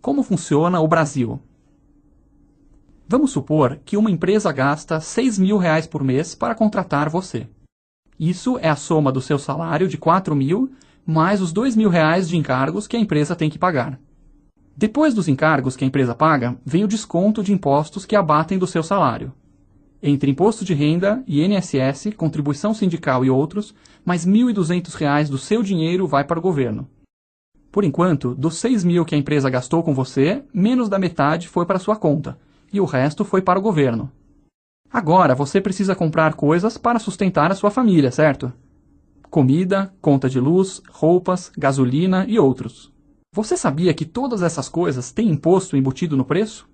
Como funciona o Brasil? Vamos supor que uma empresa gasta R$6.000 por mês para contratar você. Isso é a soma do seu salário de R$4.000 mais os R$2.000 de encargos que a empresa tem que pagar. Depois dos encargos que a empresa paga, vem o desconto de impostos que abatem do seu salário. Entre imposto de renda, INSS, contribuição sindical e outros, mais R$1.200 do seu dinheiro vai para o governo. Por enquanto, dos R$6.000 que a empresa gastou com você, menos da metade foi para sua conta, e o resto foi para o governo. Agora você precisa comprar coisas para sustentar a sua família, certo? Comida, conta de luz, roupas, gasolina e outros. Você sabia que todas essas coisas têm imposto embutido no preço?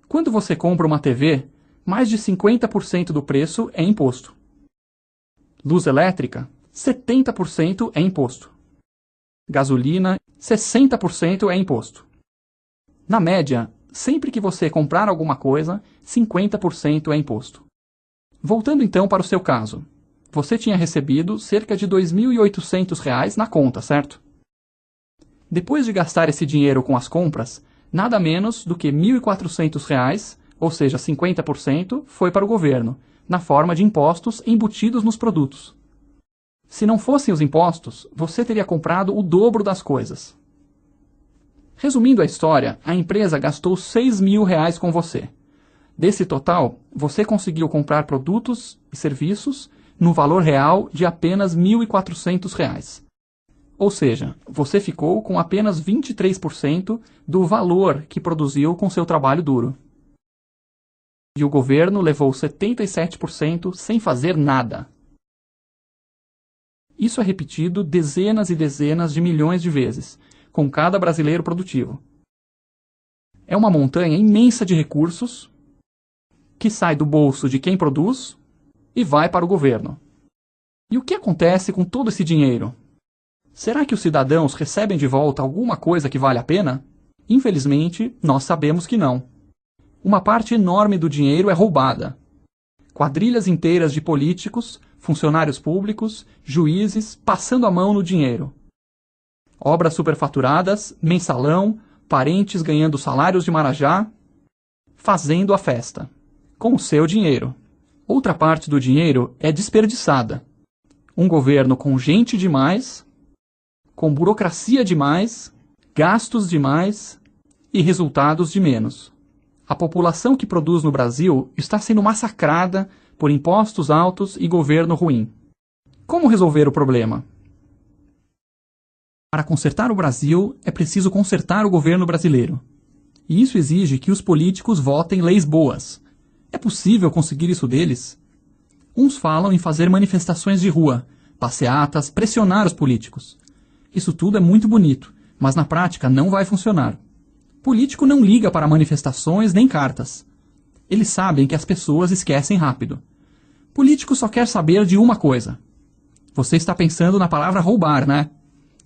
Quando você compra uma TV, mais de 50% do preço é imposto. Luz elétrica, 70% é imposto. Gasolina, 60% é imposto. Na média, sempre que você comprar alguma coisa, 50% é imposto. Voltando então para o seu caso. Você tinha recebido cerca de R$2.800 na conta, certo? Depois de gastar esse dinheiro com as compras, nada menos do que R$1.400, ou seja, 50%, foi para o governo, na forma de impostos embutidos nos produtos. Se não fossem os impostos, você teria comprado o dobro das coisas. Resumindo a história, a empresa gastou R$6.000 com você. Desse total, você conseguiu comprar produtos e serviços no valor real de apenas R$1.400. Ou seja, você ficou com apenas 23% do valor que produziu com seu trabalho duro. E o governo levou 77% sem fazer nada. Isso é repetido dezenas e dezenas de milhões de vezes, com cada brasileiro produtivo. É uma montanha imensa de recursos que sai do bolso de quem produz e vai para o governo. E o que acontece com todo esse dinheiro? Será que os cidadãos recebem de volta alguma coisa que vale a pena? Infelizmente, nós sabemos que não. Uma parte enorme do dinheiro é roubada. Quadrilhas inteiras de políticos, funcionários públicos, juízes, passando a mão no dinheiro. Obras superfaturadas, mensalão, parentes ganhando salários de marajá, fazendo a festa, com o seu dinheiro. Outra parte do dinheiro é desperdiçada. Um governo com gente demais, com burocracia demais, gastos demais e resultados de menos. A população que produz no Brasil está sendo massacrada por impostos altos e governo ruim. Como resolver o problema? Para consertar o Brasil, é preciso consertar o governo brasileiro. E isso exige que os políticos votem leis boas. É possível conseguir isso deles? Uns falam em fazer manifestações de rua, passeatas, pressionar os políticos. Isso tudo é muito bonito, mas na prática não vai funcionar. Político não liga para manifestações nem cartas. Eles sabem que as pessoas esquecem rápido. Político só quer saber de uma coisa. Você está pensando na palavra roubar, né?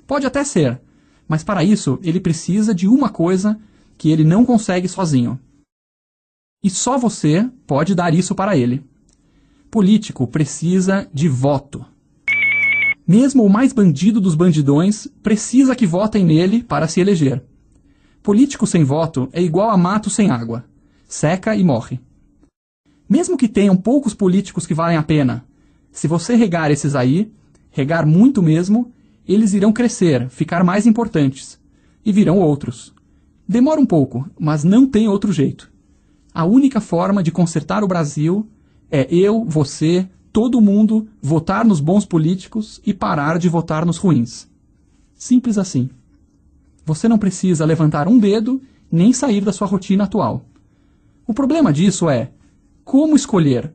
Pode até ser, mas para isso ele precisa de uma coisa que ele não consegue sozinho. E só você pode dar isso para ele. Político precisa de voto. Mesmo o mais bandido dos bandidões precisa que votem nele para se eleger. Político sem voto é igual a mato sem água. Seca e morre. Mesmo que tenham poucos políticos que valem a pena, se você regar esses aí, regar muito mesmo, eles irão crescer, ficar mais importantes. E virão outros. Demora um pouco, mas não tem outro jeito. A única forma de consertar o Brasil é eu, você, todo mundo votar nos bons políticos e parar de votar nos ruins. Simples assim. Você não precisa levantar um dedo nem sair da sua rotina atual. O problema disso é como escolher.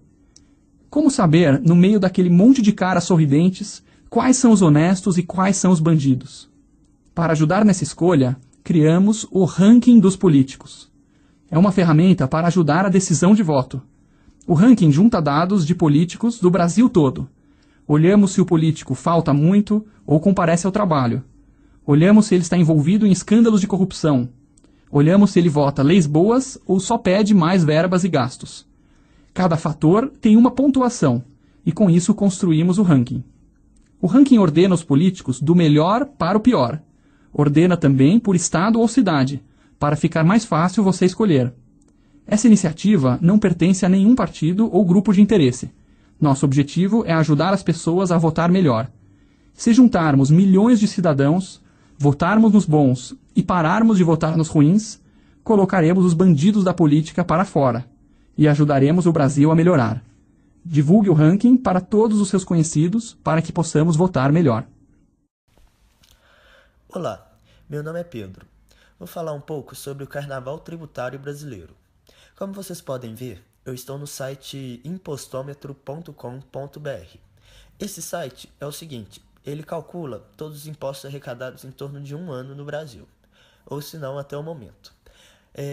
Como saber, no meio daquele monte de caras sorridentes, quais são os honestos e quais são os bandidos? Para ajudar nessa escolha, criamos o ranking dos políticos. É uma ferramenta para ajudar a decisão de voto. O ranking junta dados de políticos do Brasil todo. Olhamos se o político falta muito ou comparece ao trabalho. Olhamos se ele está envolvido em escândalos de corrupção. Olhamos se ele vota leis boas ou só pede mais verbas e gastos. Cada fator tem uma pontuação, e com isso construímos o ranking. O ranking ordena os políticos do melhor para o pior. Ordena também por estado ou cidade, para ficar mais fácil você escolher. Essa iniciativa não pertence a nenhum partido ou grupo de interesse. Nosso objetivo é ajudar as pessoas a votar melhor. Se juntarmos milhões de cidadãos, votarmos nos bons e pararmos de votar nos ruins, colocaremos os bandidos da política para fora e ajudaremos o Brasil a melhorar. Divulgue o ranking para todos os seus conhecidos para que possamos votar melhor. Olá, meu nome é Pedro. Vou falar um pouco sobre o Carnaval Tributário Brasileiro. Como vocês podem ver, eu estou no site impostômetro.com.br. Esse site é o seguinte, ele calcula todos os impostos arrecadados em torno de um ano no Brasil, ou se não, até o momento.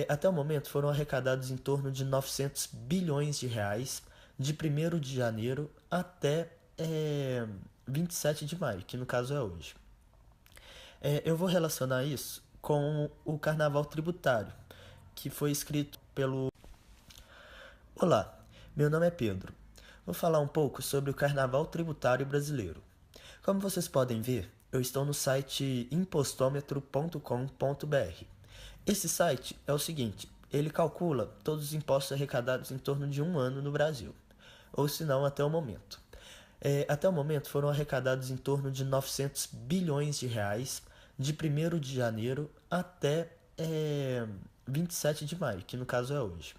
Até o momento foram arrecadados em torno de 900 bilhões de reais, de 1º de janeiro até 27 de maio, que no caso é hoje. Eu vou relacionar isso com o Carnaval Tributário, que foi escrito pelo... Olá, meu nome é Pedro. Vou falar um pouco sobre o Carnaval Tributário Brasileiro. Como vocês podem ver, eu estou no site impostômetro.com.br. Esse site é o seguinte, ele calcula todos os impostos arrecadados em torno de um ano no Brasil, ou se não, até o momento. Até o momento foram arrecadados em torno de 900 bilhões de reais, de 1º de janeiro até 27 de maio, que no caso é hoje.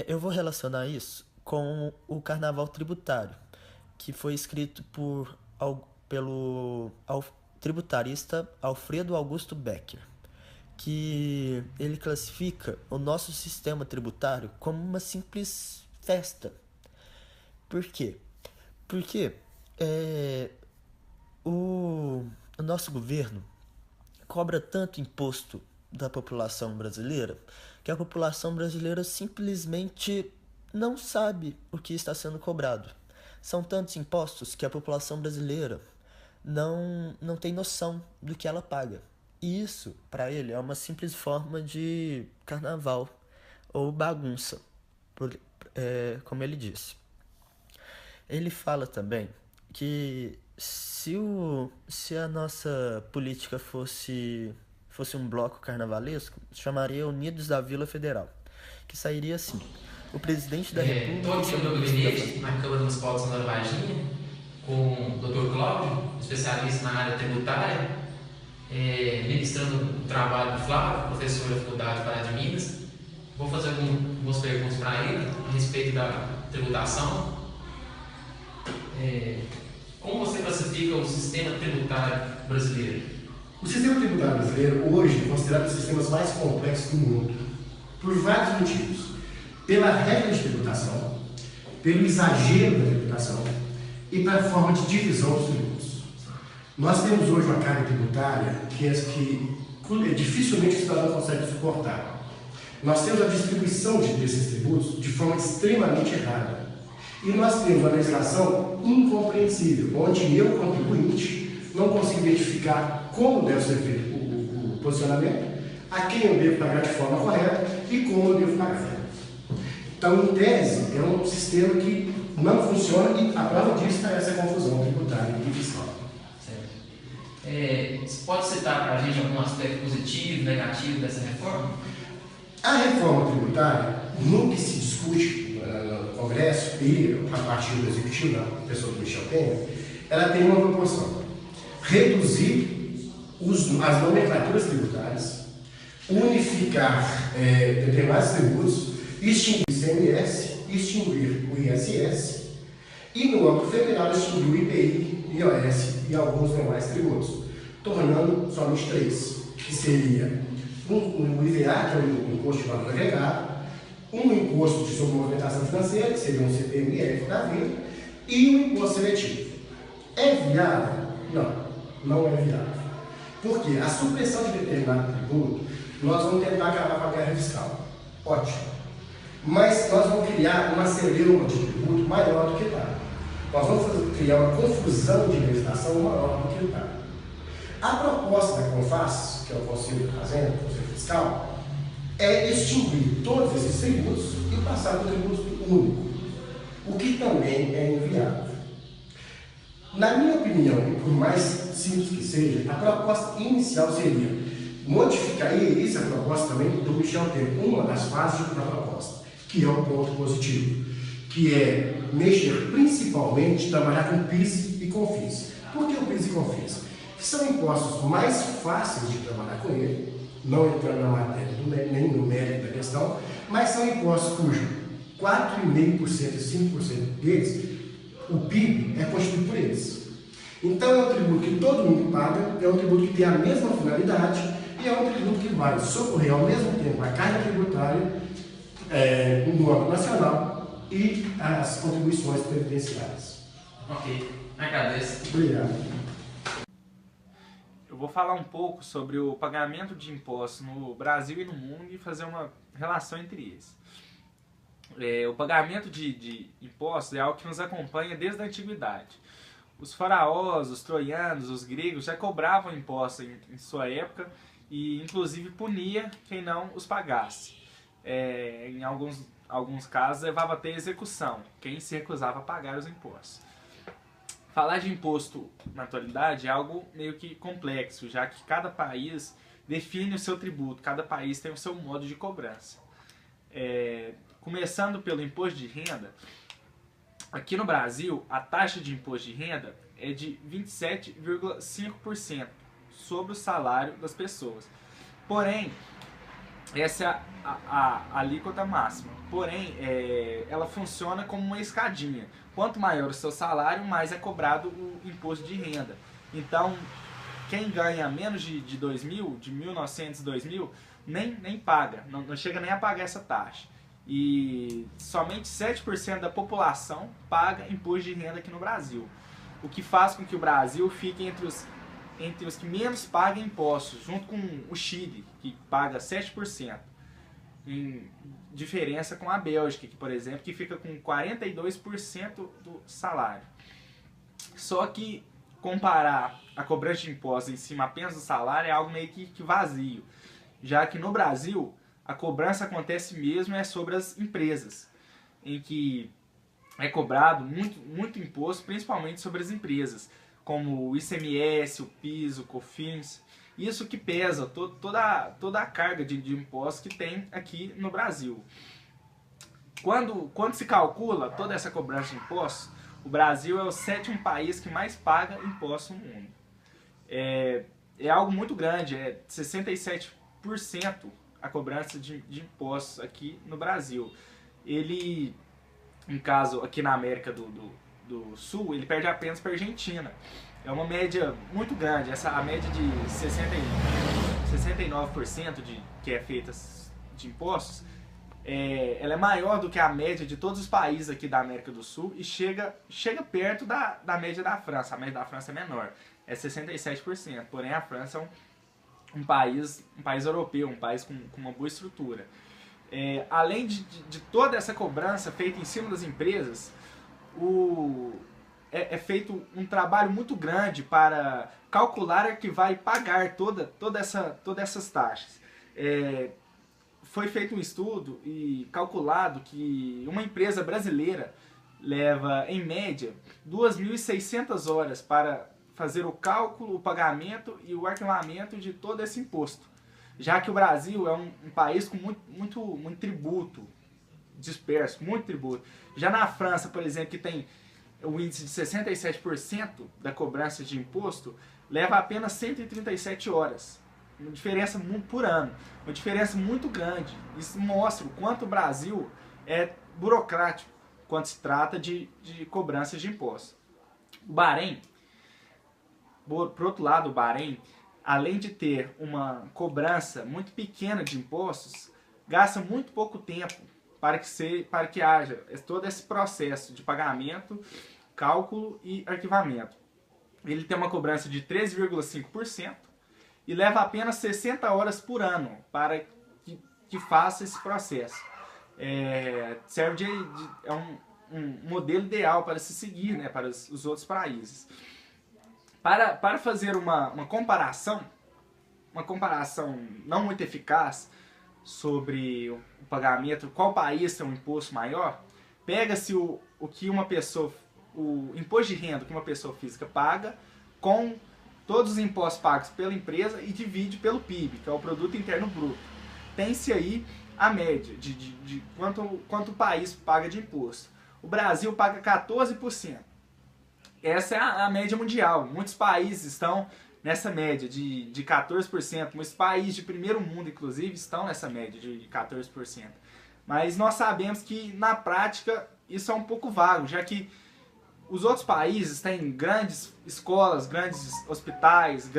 Eu vou relacionar isso com o Carnaval Tributário, que foi escrito pelo tributarista Alfredo Augusto Becker, que ele classifica o nosso sistema tributário como uma simples festa. Por quê? Porque o nosso governo cobra tanto imposto da população brasileira que a população brasileira simplesmente não sabe o que está sendo cobrado. São tantos impostos que a população brasileira não tem noção do que ela paga. E isso, para ele, é uma simples forma de carnaval ou bagunça, como ele disse. Ele fala também que se a nossa política fosse um bloco carnavalesco, chamaria Unidos da Vila Federal, que sairia assim: o presidente da República... Estou aqui no meu gabinete, na Câmara Municipal de Santa Varginha, com o Dr. Cláudio, especialista na área tributária, ministrando o trabalho do Flávio, professor da Faculdade Pará de Minas. Vou fazer algumas perguntas para ele a respeito da tributação. Como você classifica o sistema tributário brasileiro? O sistema tributário brasileiro hoje é considerado um dos sistemas mais complexos do mundo, por vários motivos. Pela regra de tributação, pelo exagero da tributação e pela forma de divisão dos tributos. Nós temos hoje uma carga tributária que dificilmente o cidadão consegue suportar. Nós temos a distribuição desses tributos de forma extremamente errada. E nós temos uma legislação incompreensível, onde eu, contribuinte, não consigo identificar como deve ser feito o posicionamento, a quem eu devo pagar de forma correta e como eu devo pagar. Então, em tese, é um sistema que não funciona e a prova disso está essa confusão tributária e fiscal. Certo. Você pode citar para a gente algum aspecto positivo, negativo dessa reforma? A reforma tributária, no que se discute no Congresso e a partir do Executivo, da pessoa do Michel Temer, ela tem uma proporção: reduzir as nomenclaturas tributárias, unificar determinados tributos, extinguir o ICMS, extinguir o ISS e, no âmbito federal, extinguir o IPI, IOS e alguns demais tributos, tornando somente 3, que seria o IVA, que é o Imposto de Valor Agregado, um imposto sobre movimentação financeira, que seria um CPMF da vida, e um imposto seletivo. É viável? Não é viável. Por quê? A supressão de determinado tributo, nós vamos tentar acabar com a guerra fiscal. Ótimo. Mas nós vamos criar uma celeuma de tributo maior do que está. Nós vamos criar uma confusão de legislação maior do que está. A proposta da CONFAS, que é o Conselho da Fazenda, o Conselho Fiscal, é extinguir todos esses tributos e passar para o tributo único, o que também é inviável. Na minha opinião, e por mais simples que seja, a proposta inicial seria modificar, e isso é a proposta também do Michel Temer, uma das fases da proposta, que é um ponto positivo, que é mexer principalmente, trabalhar com PIS e COFINS. Por que o PIS e COFINS? Que são impostos mais fáceis de trabalhar com ele, não entrando na matéria nem no mérito da questão, mas são impostos cujo 4,5% e 5% deles, o PIB é constituído por eles. Então é um tributo que todo mundo paga, é um tributo que tem a mesma finalidade e é um tributo que vai socorrer ao mesmo tempo a carga tributária no âmbito nacional e as contribuições previdenciárias. Ok, agradeço. Obrigado. Eu vou falar um pouco sobre o pagamento de impostos no Brasil e no mundo e fazer uma relação entre eles. O pagamento de impostos é algo que nos acompanha desde a antiguidade. Os faraós, os troianos, os gregos já cobravam impostos em sua época e inclusive punia quem não os pagasse. Em alguns casos levava até execução, quem se recusava a pagar os impostos. Falar de imposto na atualidade é algo meio que complexo, já que cada país define o seu tributo, cada país tem o seu modo de cobrança. Começando pelo imposto de renda, aqui no Brasil a taxa de imposto de renda é de 27,5% sobre o salário das pessoas. Porém, essa é a alíquota máxima. Porém, ela funciona como uma escadinha. Quanto maior o seu salário, mais é cobrado o imposto de renda. Então, quem ganha menos de 2.000, de 1.900, 2.000, nem paga, não chega nem a pagar essa taxa. E somente 7% da população paga imposto de renda aqui no Brasil. O que faz com que o Brasil fique entre os que menos pagam impostos, junto com o Chile, que paga 7%. Em diferença com a Bélgica, que, por exemplo, que fica com 42% do salário. Só que comparar a cobrança de impostos em cima apenas do salário é algo meio que vazio, já que no Brasil a cobrança acontece mesmo sobre as empresas, em que é cobrado muito imposto, principalmente sobre as empresas, como o ICMS, o PIS, o COFINS. Isso que pesa toda a carga de impostos que tem aqui no Brasil. Quando se calcula toda essa cobrança de impostos, o Brasil é o 7º país que mais paga impostos no mundo. É algo muito grande, é 67% a cobrança de impostos aqui no Brasil. Ele, em caso aqui na América do Sul, ele perde apenas para a Argentina. É uma média muito grande, a média de 69% que é feita de impostos, ela é maior do que a média de todos os países aqui da América do Sul e chega perto da média da França. A média da França é menor, é 67%, porém a França é um país europeu, um país com uma boa estrutura. Além de toda essa cobrança feita em cima das empresas, é feito um trabalho muito grande para calcular que vai pagar todas essas taxas. Foi feito um estudo e calculado que uma empresa brasileira leva, em média, 2.600 horas para fazer o cálculo, o pagamento e o arquivamento de todo esse imposto. Já que o Brasil é um país com muito tributo disperso, muito tributo. Já na França, por exemplo, que tem o índice de 67% da cobrança de imposto, leva apenas 137 horas. Uma diferença por ano. Uma diferença muito grande. Isso mostra o quanto o Brasil é burocrático quando se trata de cobranças de impostos. O Bahrein, por outro lado, o Bahrein, além de ter uma cobrança muito pequena de impostos, gasta muito pouco tempo para que haja todo esse processo de pagamento, cálculo e arquivamento. Ele tem uma cobrança de 13,5% e leva apenas 60 horas por ano para que faça esse processo. Serve é um modelo ideal para se seguir, né, para os outros países. Para fazer uma comparação não muito eficaz sobre o pagamento, qual país tem um imposto maior, pega-se o imposto de renda que uma pessoa física paga com todos os impostos pagos pela empresa e divide pelo PIB, que é o Produto Interno Bruto. Tem-se aí a média de quanto o país paga de imposto. O Brasil paga 14%. Essa é a média mundial. Muitos países estão nessa média de 14%. Muitos países de primeiro mundo, inclusive, estão nessa média de 14%. Mas nós sabemos que, na prática, isso é um pouco vago, já que os outros países têm grandes escolas, grandes hospitais,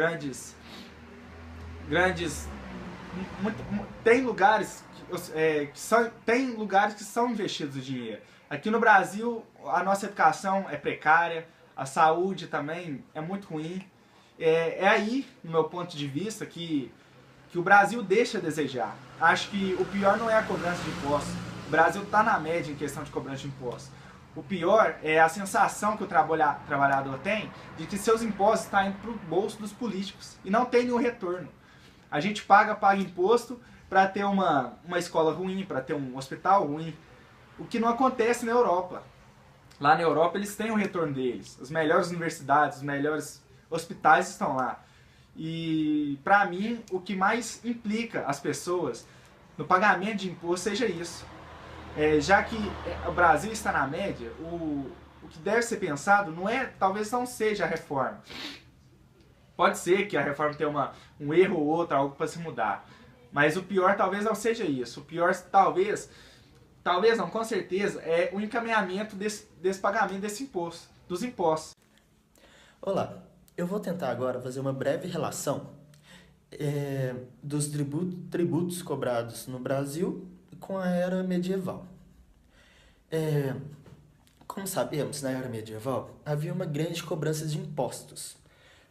tem lugares que são investidos o dinheiro. Aqui no Brasil, a nossa educação é precária, a saúde também é muito ruim. É aí, no meu ponto de vista, que o Brasil deixa a desejar. Acho que o pior não é a cobrança de impostos. O Brasil está na média em questão de cobrança de impostos. O pior é a sensação que o trabalhador tem de que seus impostos estão indo para o bolso dos políticos e não tem nenhum retorno. A gente paga imposto para ter uma escola ruim, para ter um hospital ruim, o que não acontece na Europa. Lá na Europa eles têm o retorno deles, as melhores universidades, os melhores hospitais estão lá. E para mim o que mais implica as pessoas no pagamento de imposto seja isso. Já que o Brasil está na média, o que deve ser pensado talvez não seja a reforma. Pode ser que a reforma tenha um erro ou outro, algo para se mudar. Mas o pior talvez não seja isso. O pior talvez não, com certeza, é o encaminhamento desse pagamento dos impostos. Olá, eu vou tentar agora fazer uma breve relação dos tributos cobrados no Brasil com a era medieval. Como sabemos, na era medieval havia uma grande cobrança de impostos.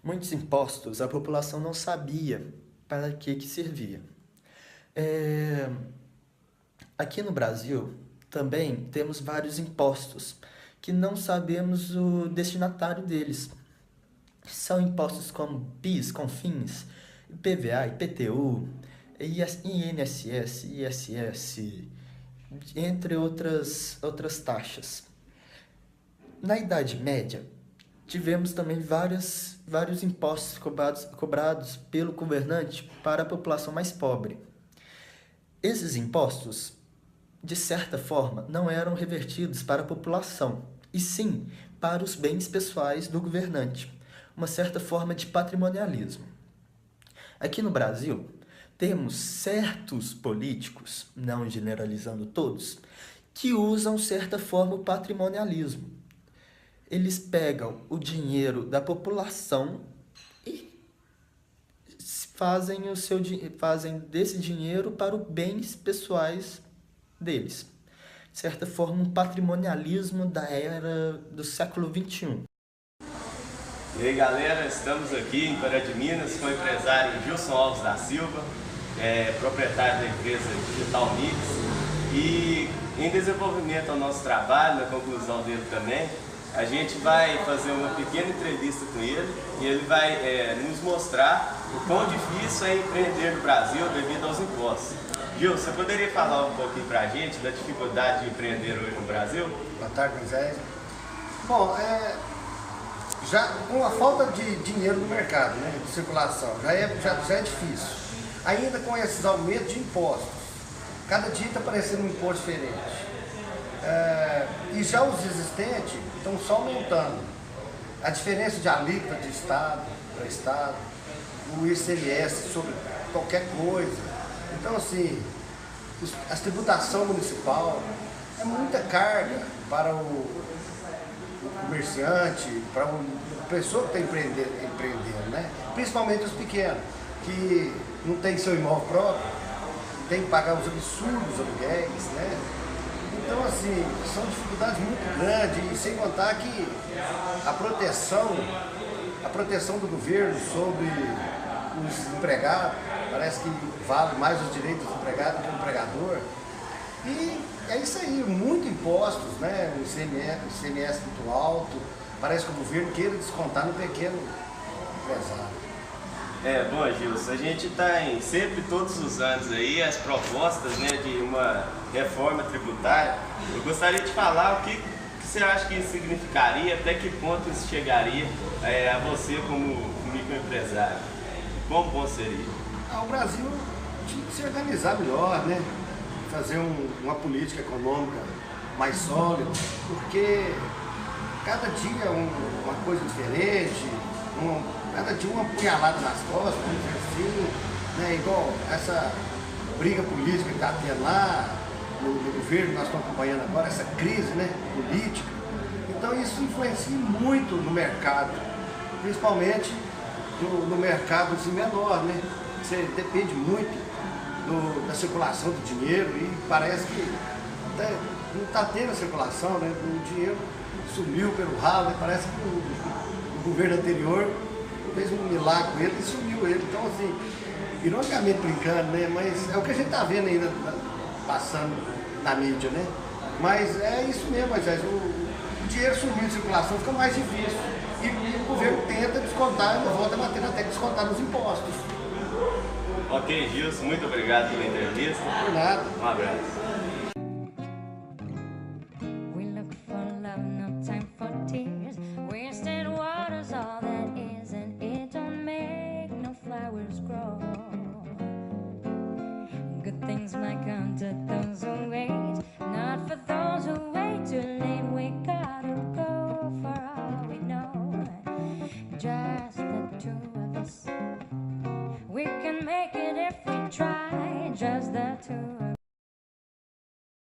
Muitos impostos a população não sabia para que servia. Aqui no Brasil também temos vários impostos que não sabemos o destinatário deles. São impostos como PIS, CONFINS, IPVA, IPTU, INSS, ISS, entre outras taxas. Na Idade Média, tivemos também vários impostos cobrados pelo governante para a população mais pobre. Esses impostos, de certa forma, não eram revertidos para a população, e sim para os bens pessoais do governante, uma certa forma de patrimonialismo. Aqui no Brasil, temos certos políticos, não generalizando todos, que usam, de certa forma, o patrimonialismo. Eles pegam o dinheiro da população e fazem desse dinheiro para os bens pessoais deles. De certa forma, um patrimonialismo da era do século XXI. E aí galera, estamos aqui em Pará de Minas com o empresário Gilson Alves da Silva, proprietário da empresa Digital Mix, e em desenvolvimento ao nosso trabalho, na conclusão dele também, a gente vai fazer uma pequena entrevista com ele e ele vai nos mostrar o quão difícil é empreender no Brasil devido aos impostos. Gil, você poderia falar um pouquinho pra gente da dificuldade de empreender hoje no Brasil? Boa tarde, Moisés. Bom, já com a falta de dinheiro no mercado, né, de circulação, já é difícil. Ainda com esses aumentos de impostos, cada dia está aparecendo um imposto diferente. E já os existentes estão só aumentando. A diferença de alíquota de estado para estado, o ICMS sobre qualquer coisa. Então, assim, a tributação municipal é muita carga para o comerciante, para a pessoa que está empreendendo, né? Principalmente os pequenos, que não tem seu imóvel próprio, tem que pagar os absurdos aluguéis, né? Então, assim, são dificuldades muito grandes, e sem contar que a proteção do governo sobre os empregados, parece que vale mais os direitos do empregado do que do empregador. E é isso aí, muito impostos, né? O ICMS muito alto, parece que o governo queira descontar no pequeno empresário. Bom, Gilson, a gente está sempre, todos os anos aí, as propostas, né, de uma reforma tributária. Eu gostaria de falar o que você acha que isso significaria, até que ponto isso chegaria a você como para o empresário. Como bom seria? O Brasil tinha que se organizar melhor, né? Fazer uma política econômica mais sólida, porque cada dia uma coisa diferente, cada dia uma punhalada nas costas, assim, né? Igual essa briga política que está tendo lá no governo, nós estamos acompanhando agora, essa crise, né, política. Então isso influencia muito no mercado, principalmente no mercado assim, menor, né? Você depende muito da circulação do dinheiro e parece que não está tendo a circulação, né? O dinheiro sumiu pelo ralo, né? Parece que o governo anterior fez um milagre com ele e sumiu ele. Então, assim, ironicamente brincando, né? Mas é o que a gente está vendo ainda passando na mídia, né? Mas é isso mesmo, Moisés. O dinheiro sumiu de circulação, fica mais difícil. E o governo tenta descontar, ainda volta a bater até descontar nos impostos. Ok, Gilson, muito obrigado pela entrevista. Por nada. Um abraço. We look for love, no time for tears. Wasted water's all that is, and it don't make no flowers grow. Good things might come to those who wait, not for those who wait too late. We gotta go for all we know. Just the two of us. We can make it if we try, just the two